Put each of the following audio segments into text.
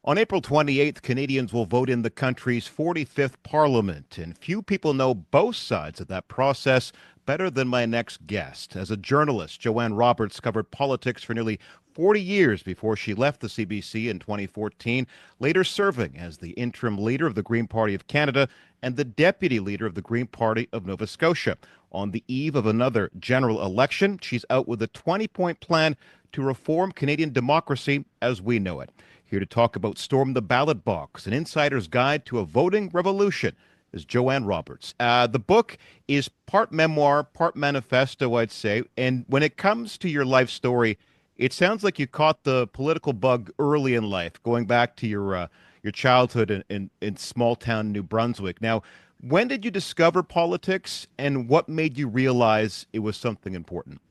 On April 28th, Canadians will vote in the country's 45th parliament, and few people know both sides of that process better than my next guest. As a journalist, Joanne Roberts covered politics for nearly 40 years before she left the CBC in 2014, later serving as the interim leader of the Green Party of Canada and the deputy leader of the Green Party of Nova Scotia. On the eve of another general election, she's out with a 20-point plan to reform Canadian democracy as we know it. Here to talk about Storm the Ballot Box, an insider's guide to a voting revolution, is Joanne Roberts. The book is part memoir, part manifesto, I'd say. And when it comes to your life story, it sounds like you caught the political bug early in life, going back to your childhood in small town New Brunswick. Now, when did you discover politics, and what made you realize it was something important?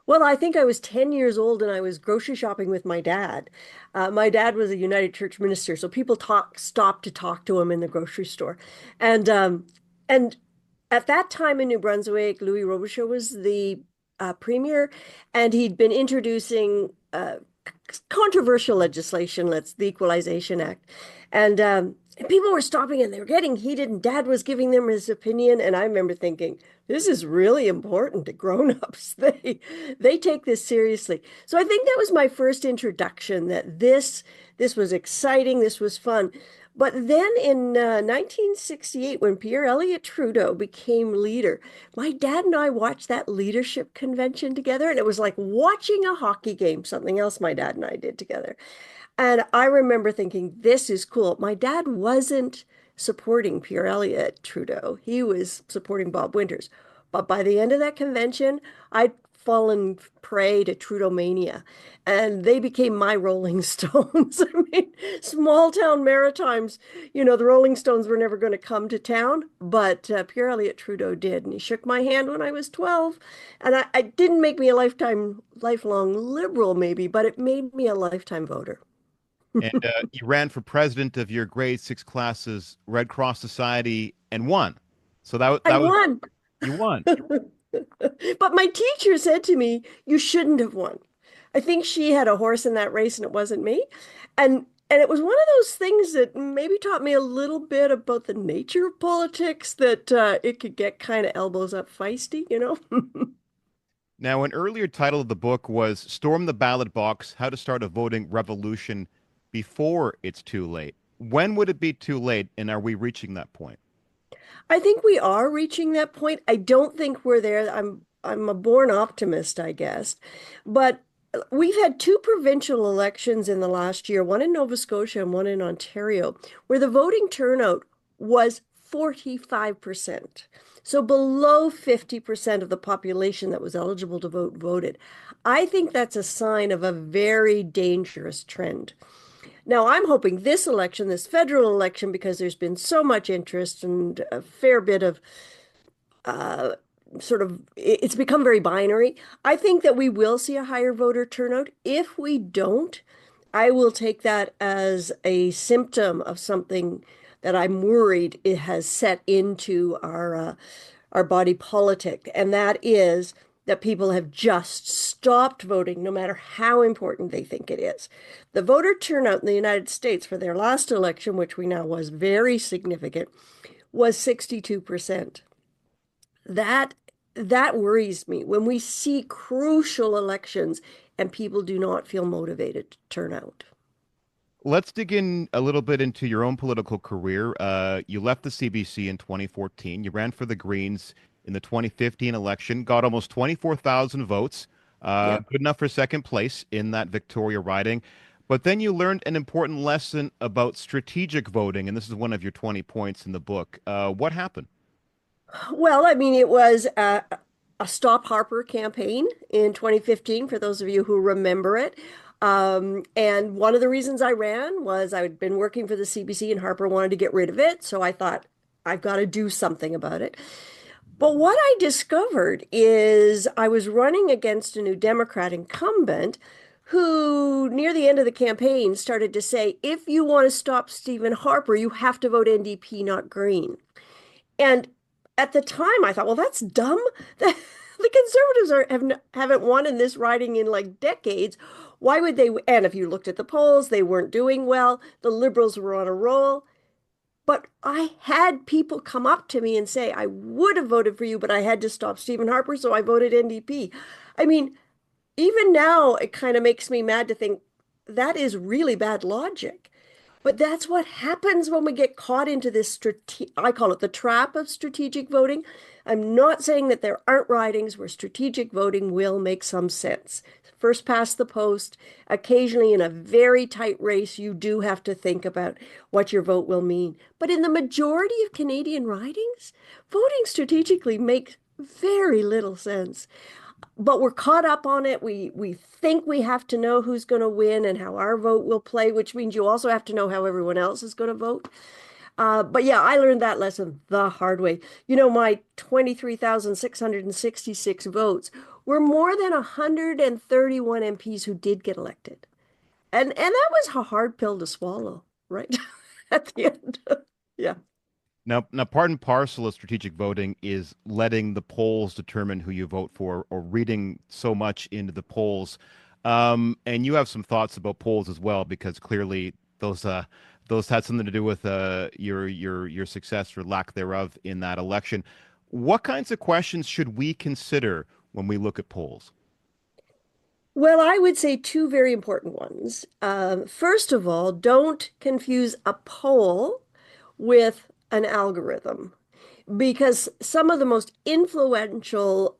Well, I think I was 10 years old and I was grocery shopping with my dad. My dad was a United Church minister, so people stopped to talk to him in the grocery store. And at that time in New Brunswick, Louis Robichaud was the premier, and he'd been introducing controversial legislation, the Equalization Act. And people were stopping and they were getting heated, and dad was giving them his opinion. And I remember thinking, this is really important to grown-ups. They take this seriously. So I think that was my first introduction, that this was exciting, this was fun. But then in 1968, when Pierre Elliott Trudeau became leader, my dad and I watched that leadership convention together, and it was like watching a hockey game, something else my dad and I did together. And I remember thinking, this is cool. My dad wasn't supporting Pierre Elliott Trudeau. He was supporting Bob Winters. But by the end of that convention, I'd fallen prey to Trudeau mania, and they became my Rolling Stones. I mean, small town Maritimes, the Rolling Stones were never going to come to town, but Pierre Elliott Trudeau did. And he shook my hand when I was 12. And I didn't make me a lifelong liberal, maybe, but it made me a lifetime voter. And you ran for president of your grade six classes Red Cross Society and won. So I that was won. you won. But my teacher said to me, you shouldn't have won. I think she had a horse in that race and it wasn't me. And it was one of those things that maybe taught me a little bit about the nature of politics, that it could get kind of elbows up feisty. Now, an earlier title of the book was Storm the Ballot Box: How to Start a Voting Revolution Before It's Too Late. When would it be too late, and are we reaching that point? I think we are reaching that point. I don't think we're there. I'm a born optimist, I guess. But we've had two provincial elections in the last year, one in Nova Scotia and one in Ontario, where the voting turnout was 45%. So below 50% of the population that was eligible to vote voted. I think that's a sign of a very dangerous trend. Now, I'm hoping this election, this federal election, because there's been so much interest and a fair bit of uh, it's become very binary. I think that we will see a higher voter turnout. If we don't, I will take that as a symptom of something that I'm worried it has set into our body politic, and that is that people have just stopped voting, no matter how important they think it is. The voter turnout in the United States for their last election, which we know was very significant, was 62%. That that worries me when we see crucial elections and people do not feel motivated to turn out. Let's dig in a little bit into your own political career. You left the CBC in 2014. You ran for the Greens in the 2015 election, got almost 24,000 votes, Yep. good enough for second place in that Victoria riding. But then you learned an important lesson about strategic voting, and this is one of your 20 points in the book. What happened? Well, I mean, it was a Stop Harper campaign in 2015, for those of you who remember it. And one of the reasons I ran was I'd been working for the CBC and Harper wanted to get rid of it. So I thought, I've got to do something about it. But what I discovered is I was running against a New Democrat incumbent who, near the end of the campaign, started to say, if you want to stop Stephen Harper, you have to vote NDP, not Green. And at the time, I thought, well, that's dumb. The Conservatives haven't won in this riding in like decades. Why would they? And if you looked at the polls, they weren't doing well. The Liberals were on a roll. But I had people come up to me and say, I would have voted for you, but I had to stop Stephen Harper, so I voted NDP. I mean, even now, it kind of makes me mad to think that is really bad logic. But that's what happens when we get caught into this I call it the trap of strategic voting. I'm not saying that there aren't ridings where strategic voting will make some sense. First past the post, occasionally in a very tight race, you do have to think about what your vote will mean. But in the majority of Canadian ridings, voting strategically makes very little sense, but we're caught up on it. We think we have to know who's going to win and how our vote will play, which means you also have to know how everyone else is going to vote. But yeah, I learned that lesson the hard way. My 23,666 votes were more than 131 MPs who did get elected. And that was a hard pill to swallow, right? At the end. Yeah. Now, part and parcel of strategic voting is letting the polls determine who you vote for, or reading so much into the polls. And you have some thoughts about polls as well, because clearly those had something to do with your success or lack thereof in that election. What kinds of questions should we consider when we look at polls? Well, I would say two very important ones. First of all, don't confuse a poll with an algorithm, because some of the most influential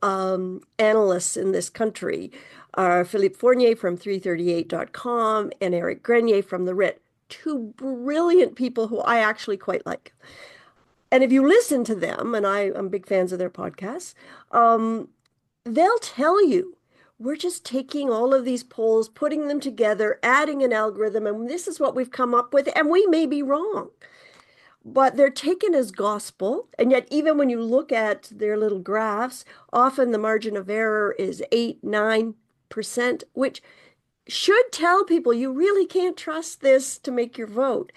analysts in this country are Philippe Fournier from 338.com and Eric Grenier from The Writ, two brilliant people who I actually quite like. And if you listen to them, and I'm big fans of their podcasts, um, they'll tell you we're just taking all of these polls, putting them together, adding an algorithm, and this is what we've come up with, and we may be wrong. But they're taken as gospel. And yet, even when you look at their little graphs, often the margin of error is 8, 9%, which should tell people you really can't trust this to make your vote.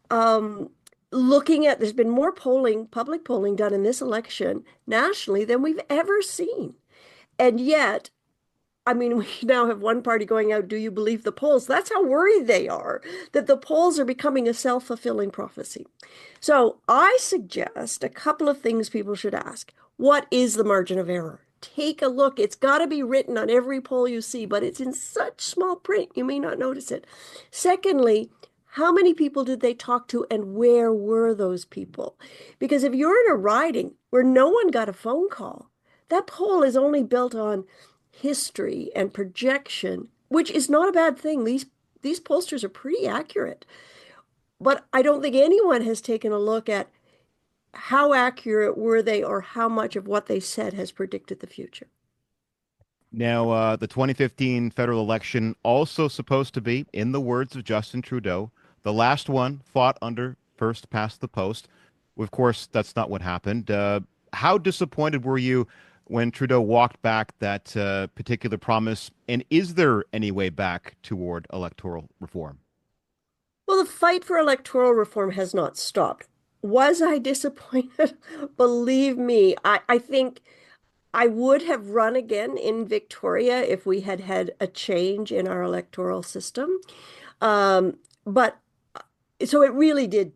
Um, there's been more polling, public polling done in this election nationally than we've ever seen. And yet, I mean, we now have one party going out, do you believe the polls? That's how worried they are that the polls are becoming a self-fulfilling prophecy. So I suggest a couple of things people should ask. What is the margin of error? Take a look. It's got to be written on every poll you see, but it's in such small print, you may not notice it. Secondly, how many people did they talk to and where were those people? Because if you're in a riding where no one got a phone call, that poll is only built on history and projection, which is not a bad thing. These pollsters are pretty accurate. But I don't think anyone has taken a look at how accurate were they or how much of what they said has predicted the future. Now, the 2015 federal election also supposed to be, in the words of Justin Trudeau, the last one fought under first past the post. Of course, that's not what happened. How disappointed were you when Trudeau walked back that particular promise? And is there any way back toward electoral reform? Well, the fight for electoral reform has not stopped. Was I disappointed? Believe me, I think I would have run again in Victoria if we had had a change in our electoral system. But so it really did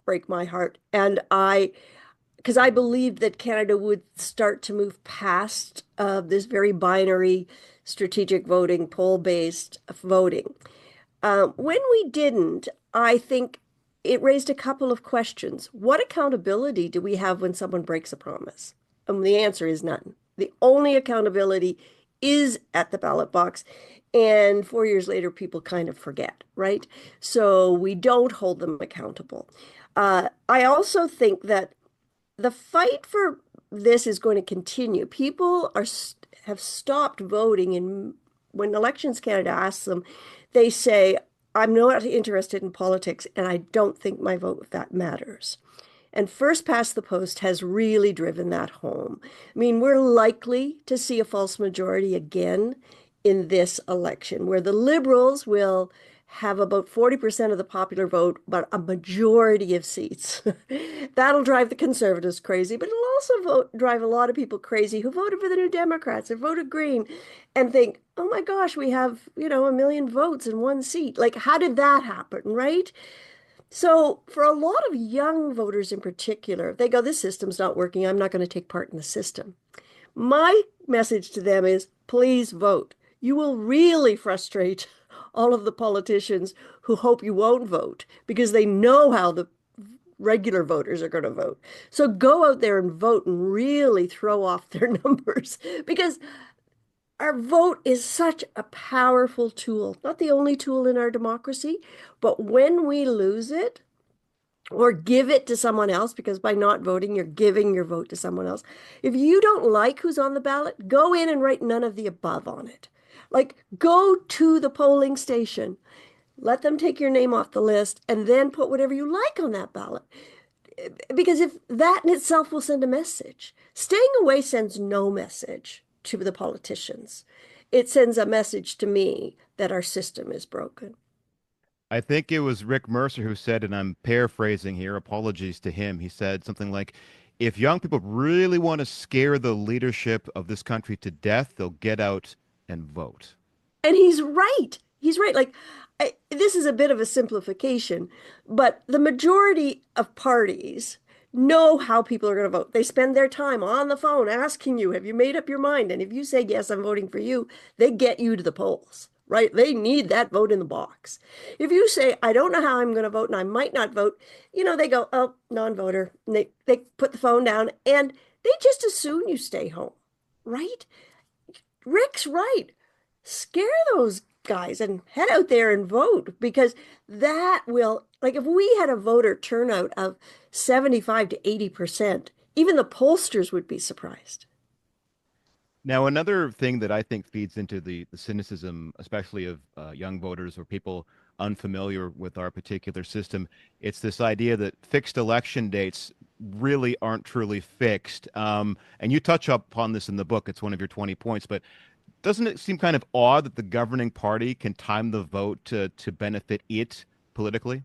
break my heart. Because I believed that Canada would start to move past this very binary strategic voting, poll-based voting. When we didn't, I think it raised a couple of questions. What accountability do we have when someone breaks a promise? The answer is none. The only accountability is at the ballot box. And 4 years later, people kind of forget, right? So we don't hold them accountable. I also think that the fight for this is going to continue. People have stopped voting, and when Elections Canada asks them, they say, I'm not interested in politics, and I don't think my vote that matters. And first past the post has really driven that home. I mean, we're likely to see a false majority again in this election, where the Liberals will have about 40% of the popular vote, but a majority of seats. That'll drive the conservatives crazy, but it'll also drive a lot of people crazy who voted for the New Democrats or voted Green and think, oh my gosh, we have, 1 million votes in one seat. Like, how did that happen, right? So, for a lot of young voters in particular, they go, this system's not working. I'm not going to take part in the system. My message to them is please vote. You will really frustrate all of the politicians who hope you won't vote because they know how the regular voters are going to vote. So go out there and vote and really throw off their numbers because our vote is such a powerful tool, not the only tool in our democracy, but when we lose it, or give it to someone else because by not voting, you're giving your vote to someone else. If you don't like who's on the ballot, go in and write none of the above on it. Like, go to the polling station, let them take your name off the list, and then put whatever you like on that ballot. Because if that in itself will send a message, staying away sends no message to the politicians. It sends a message to me that our system is broken. I think it was Rick Mercer who said, and I'm paraphrasing here, apologies to him. He said something like, if young people really want to scare the leadership of this country to death, they'll get out and vote. And he's right. He's right. Like, this is a bit of a simplification, but the majority of parties know how people are going to vote. They spend their time on the phone asking you, have you made up your mind? And if you say, yes, I'm voting for you, they get you to the polls, right? They need that vote in the box. If you say, I don't know how I'm going to vote and I might not vote, they go, oh, non-voter. And they put the phone down and they just as soon you stay home, right? Rick's right. Scare those guys and head out there and vote because that will, like, if we had a voter turnout of 75 to 80%, even the pollsters would be surprised. Now, another thing that I think feeds into the cynicism, especially of young voters or people unfamiliar with our particular system, it's this idea that fixed election dates really aren't truly fixed. And you touch upon this in the book. It's one of your 20 points, but doesn't it seem kind of odd that the governing party can time the vote to benefit it politically?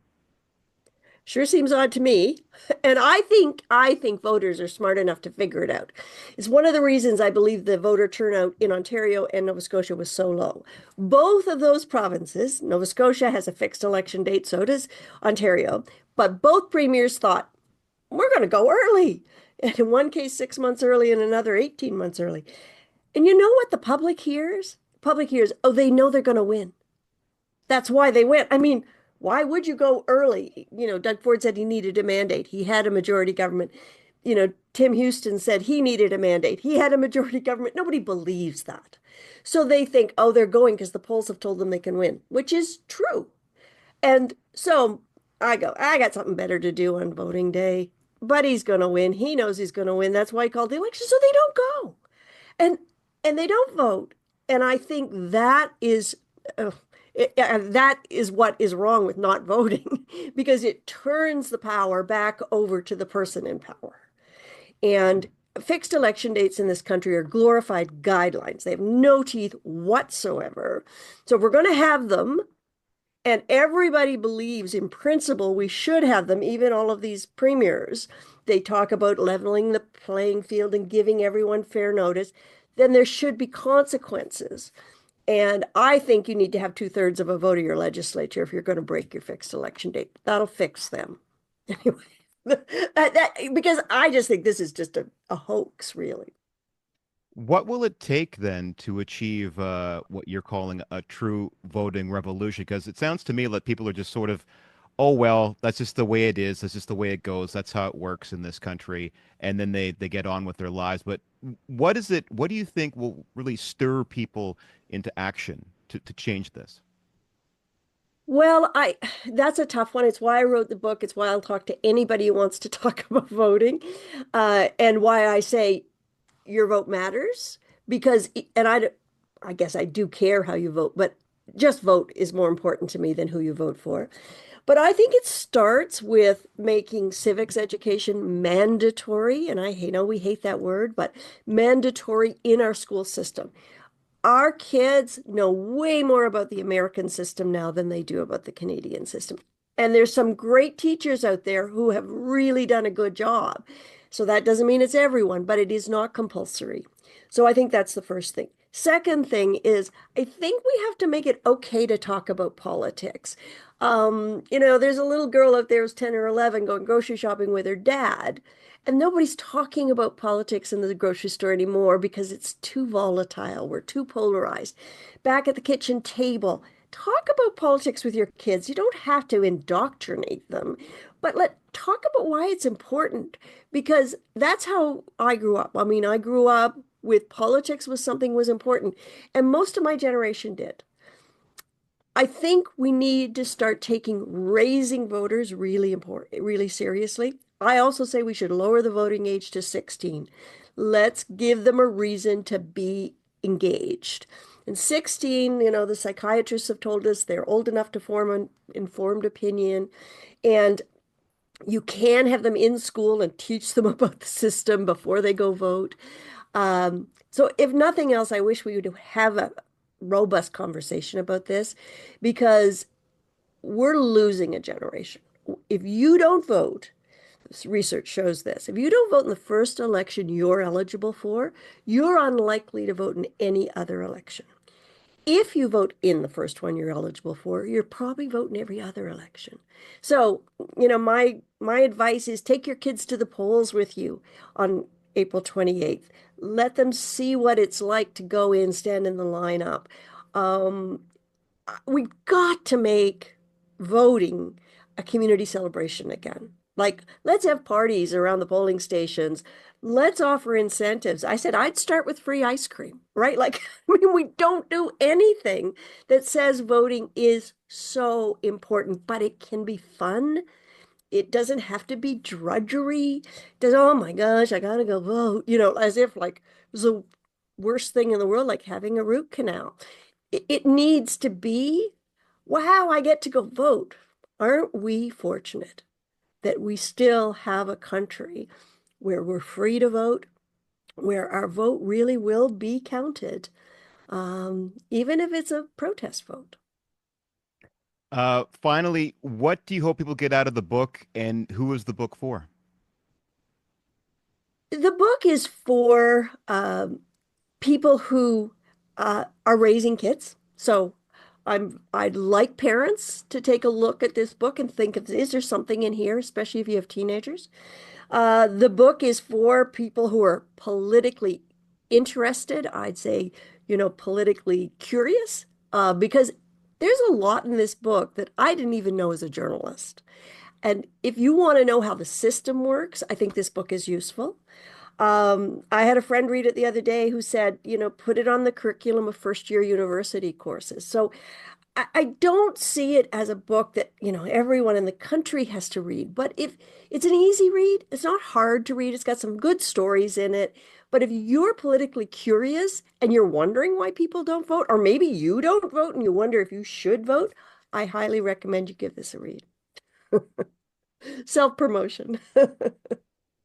Sure seems odd to me. And I think voters are smart enough to figure it out. It's one of the reasons I believe the voter turnout in Ontario and Nova Scotia was so low. Both of those provinces, Nova Scotia has a fixed election date, so does Ontario, but both premiers thought, we're going to go early. And in one case, 6 months early, and another 18 months early. And you know what the public hears? The public hears, oh, they know they're going to win. That's why they went. I mean, why would you go early? Doug Ford said he needed a mandate. He had a majority government. Tim Houston said he needed a mandate. He had a majority government. Nobody believes that. So they think, oh, they're going because the polls have told them they can win, which is true. And so I go, I got something better to do on voting day. But he's going to win. He knows he's going to win. That's why he called the election. So they don't go. And they don't vote. And I think that is that is what is wrong with not voting because it turns the power back over to the person in power. And fixed election dates in this country are glorified guidelines. They have no teeth whatsoever. So if we're going to have them, and everybody believes in principle we should have them, even all of these premiers, they talk about leveling the playing field and giving everyone fair notice, then there should be consequences. And I think you need to have 2/3 of a vote of your legislature if you're going to break your fixed election date. That'll fix them. Anyway, because I just think this is just a hoax, really. What will it take then to achieve what you're calling a true voting revolution? Because it sounds to me like people are just sort of, oh, well, that's just the way it is. That's just the way it goes. That's how it works in this country. And then they get on with their lives. But what is it? What do you think will really stir people into action to change this? Well, that's a tough one. It's why I wrote the book. It's why I'll talk to anybody who wants to talk about voting, and why I say your vote matters because, and I guess I do care how you vote, but just vote is more important to me than who you vote for. But I think it starts with making civics education mandatory. And we hate that word, but mandatory in our school system. Our kids know way more about the American system now than they do about the Canadian system. And there's some great teachers out there who have really done a good job. So that doesn't mean it's everyone, but it is not compulsory. So I think that's the first thing. Second thing is, I think we have to make it okay to talk about politics. There's a little girl out there who's 10 or 11 going grocery shopping with her dad. And nobody's talking about politics in the grocery store anymore because it's too volatile. We're too polarized. Back at the kitchen table, talk about politics with your kids. You don't have to indoctrinate them, but let talk about why it's important because that's how I grew up. I mean, I grew up with politics was something was important, and most of my generation did. I think we need to start taking raising voters really important, really seriously. I also say we should lower the voting age to 16. Let's give them a reason to be engaged. And 16, the psychiatrists have told us they're old enough to form an informed opinion. And you can have them in school and teach them about the system before they go vote. So if nothing else, I wish we would have a robust conversation about this because we're losing a generation. If you don't vote, this research shows this. If you don't vote in the first election you're eligible for, you're unlikely to vote in any other election. If you vote in the first one you're eligible for, you're probably voting every other election. So, my advice is take your kids to the polls with you on April 28th. Let them see what it's like to go in, stand in the lineup. Um, we've got to make voting a community celebration again. Like, let's have parties around the polling stations. Let's offer incentives. I said I'd start with free ice cream, right? Like, I mean, we don't do anything that says voting is so important, but it can be fun. It doesn't have to be drudgery. Does, oh my gosh, I gotta go vote, as if like it was the worst thing in the world, like having a root canal. It needs to be, wow, I get to go vote. Aren't we fortunate that we still have a country where we're free to vote, where our vote really will be counted, even if it's a protest vote? Finally, what do you hope people get out of the book, and who is the book for? The book is for people who are raising kids. So I'd like parents to take a look at this book and think, is there something in here, especially if you have teenagers? The book is for people who are politically interested. I'd say, politically curious, because there's a lot in this book that I didn't even know as a journalist. And if you want to know how the system works, I think this book is useful. I had a friend read it the other day who said, put it on the curriculum of first year university courses. So I don't see it as a book that, everyone in the country has to read. But if it's an easy read, it's not hard to read. It's got some good stories in it. But if you're politically curious and you're wondering why people don't vote, or maybe you don't vote and you wonder if you should vote, I highly recommend you give this a read. Self-promotion.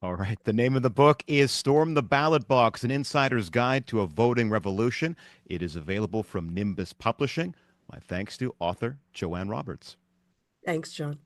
All right. The name of the book is Storm the Ballot Box, an insider's guide to a voting revolution. It is available from Nimbus Publishing. My thanks to author Joanne Roberts. Thanks, John.